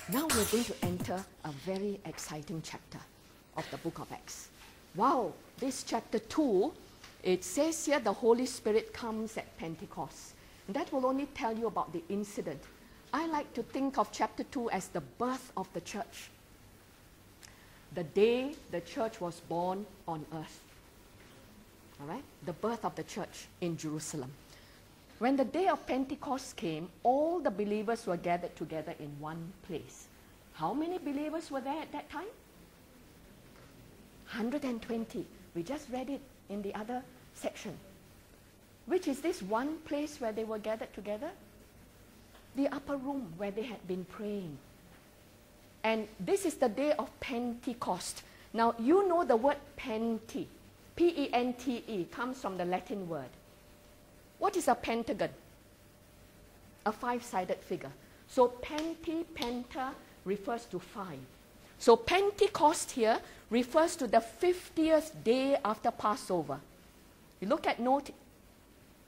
Now we're going to enter a very exciting chapter of the book of Acts. Wow, this chapter 2, it says here the Holy Spirit comes at Pentecost. And that will only tell you about the incident. I like to think of chapter 2 as the birth of the church. The day the church was born on earth. All right? The birth of the church in Jerusalem. When the day of Pentecost came, all the believers were gathered together in one place. How many believers were there at that time? 120. We just read it in the other section. Which is this one place where they were gathered together? The upper room where they had been praying. And this is the day of Pentecost. Now, you know the word Pente. P-E-N-T-E comes from the Latin word. What is a pentagon? A five-sided figure. So penta refers to 5. So Pentecost here refers to the 50th day after Passover. You look at note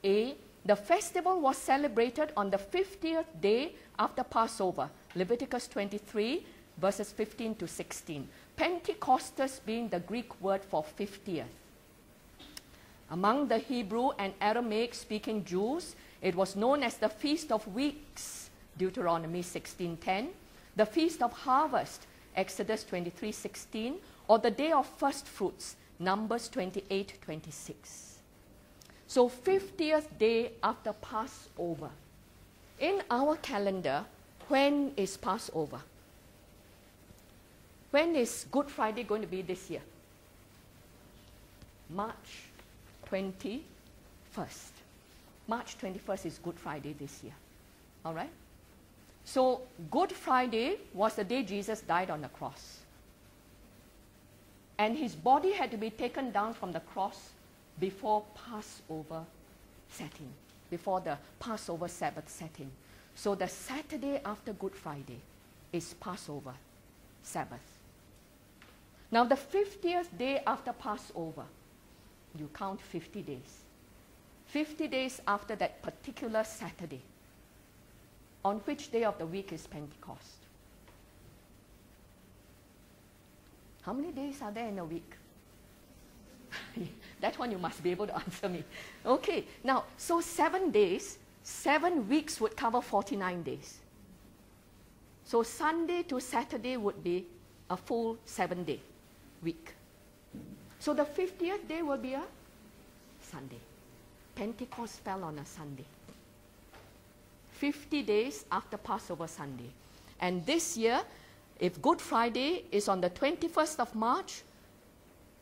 A. The festival was celebrated on the 50th day after Passover. Leviticus 23, verses 15 to 16. Pentecostus being the Greek word for 50th. Among the Hebrew and Aramaic speaking Jews, it was known as the Feast of Weeks, Deuteronomy 16:10, the Feast of Harvest, Exodus 23:16, or the Day of First Fruits, Numbers 28:26. So 50th day after Passover. In our calendar, when is Passover? When is Good Friday going to be this year? March 21st. March 21st is Good Friday this year. All right? So Good Friday was the day Jesus died on the cross. And his body had to be taken down from the cross before Passover set in, before the Passover Sabbath set in. So the Saturday after Good Friday is Passover Sabbath. Now the 50th day after Passover, you count 50 days. 50 days after that particular Saturday. On which day of the week is Pentecost? How many days are there in a week? That one you must be able to answer me. Okay, now, so 7 days, 7 weeks would cover 49 days. So Sunday to Saturday would be a full 7-day week. So the 50th day will be a Sunday. Pentecost fell on a Sunday. 50 days after Passover Sunday. And this year, if Good Friday is on the 21st of March,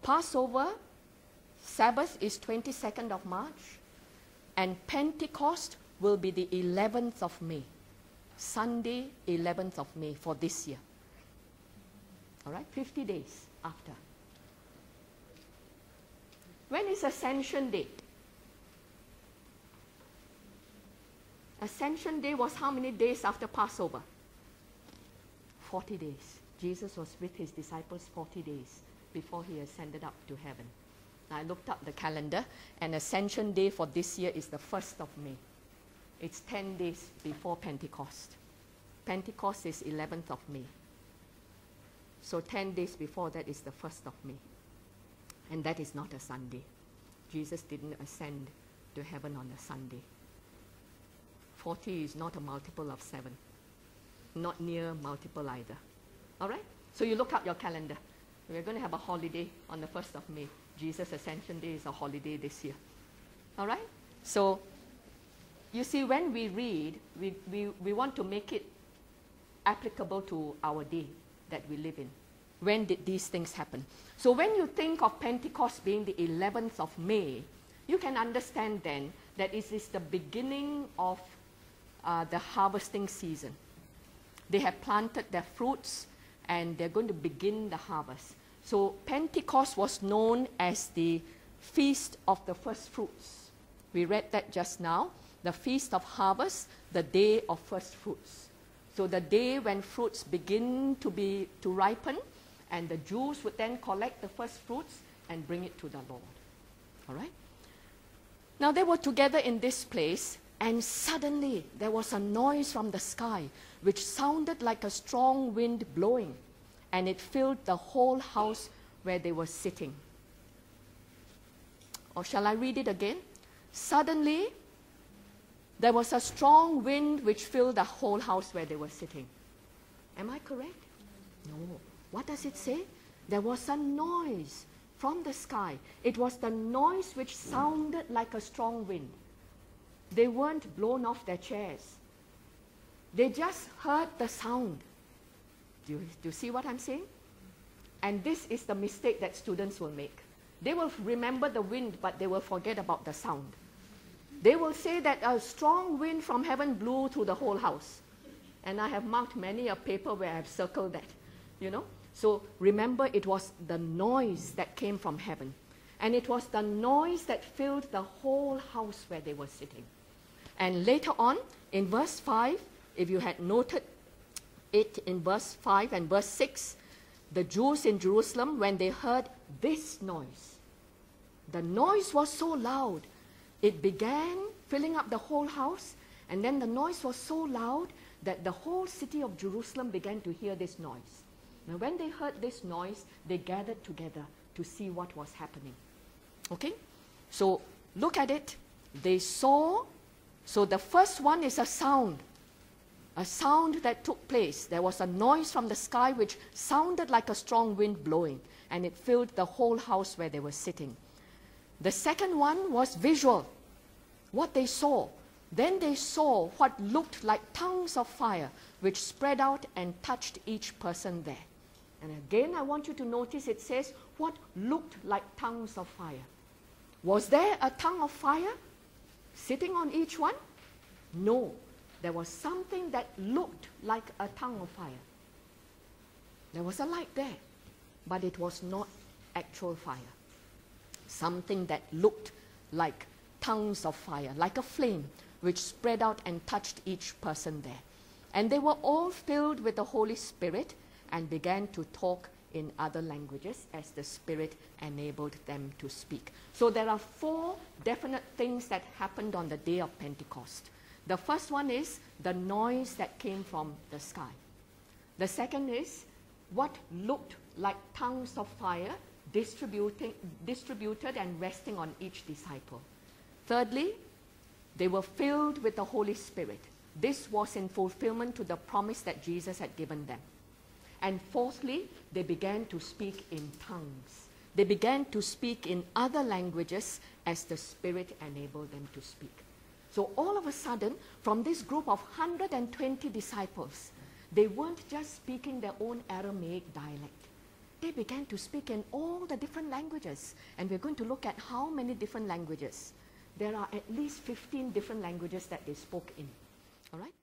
Passover Sabbath is 22nd of March, and Pentecost will be the 11th of May. Sunday, 11th of May for this year. All right, 50 days after. When is Ascension Day? Ascension Day was how many days after Passover? 40 days. Jesus was with his disciples 40 days before he ascended up to heaven. Now I looked up the calendar, and Ascension Day for this year is the 1st of May. It's 10 days before Pentecost. Pentecost is 11th of May. So 10 days before that is the 1st of May. And that is not a Sunday. Jesus didn't ascend to heaven on a Sunday. 40 is not a multiple of 7. Not near multiple either. All right? So you look up your calendar. We're going to have a holiday on the 1st of May. Jesus' Ascension Day is a holiday this year. All right? So, you see, when we read, we want to make it applicable to our day that we live in. When did these things happen? So when you think of Pentecost being the 11th of May, you can understand then that it is the beginning of the harvesting season. They have planted their fruits and they're going to begin the harvest. So Pentecost was known as the Feast of the First Fruits. We read that just now. The Feast of Harvest, the Day of First Fruits. So the day when fruits begin to ripen, and the Jews would then collect the first fruits and bring it to the Lord. All right? Now they were together in this place And suddenly there was a noise from the sky, which sounded like a strong wind blowing, and it filled the whole house where they were sitting. Or shall I read it again? Suddenly there was a strong wind which filled the whole house where they were sitting. Am I correct? No. What does it say? There was a noise from the sky. It was the noise which sounded like a strong wind. They weren't blown off their chairs. They just heard the sound. Do you see what I'm saying? And this is the mistake that students will make. They will remember the wind, but they will forget about the sound. They will say that a strong wind from heaven blew through the whole house. And I have marked many a paper where I have circled that, you know. So remember, it was the noise that came from heaven. And it was the noise that filled the whole house where they were sitting. And later on, in verse 5, if you had noted it in verse 5 and verse 6, the Jews in Jerusalem, when they heard this noise, the noise was so loud, it began filling up the whole house, and then the noise was so loud that the whole city of Jerusalem began to hear this noise. Now, when they heard this noise, they gathered together to see what was happening. Okay? So, look at it. They saw, so the first one is a sound that took place. There was a noise from the sky which sounded like a strong wind blowing, and it filled the whole house where they were sitting. The second one was visual, what they saw. Then they saw what looked like tongues of fire, which spread out and touched each person there. And again, I want you to notice it says, what looked like tongues of fire. Was there a tongue of fire sitting on each one? No. There was something that looked like a tongue of fire. There was a light there, but it was not actual fire. Something that looked like tongues of fire, like a flame, which spread out and touched each person there. And they were all filled with the Holy Spirit and began to talk in other languages as the Spirit enabled them to speak. So there are 4 definite things that happened on the day of Pentecost. The first one is the noise that came from the sky. The second is what looked like tongues of fire distributed and resting on each disciple. Thirdly, they were filled with the Holy Spirit. This was in fulfillment to the promise that Jesus had given them. And fourthly, they began to speak in tongues. They began to speak in other languages as the Spirit enabled them to speak. So all of a sudden, from this group of 120 disciples, they weren't just speaking their own Aramaic dialect. They began to speak in all the different languages. And we're going to look at how many different languages. There are at least 15 different languages that they spoke in. All right?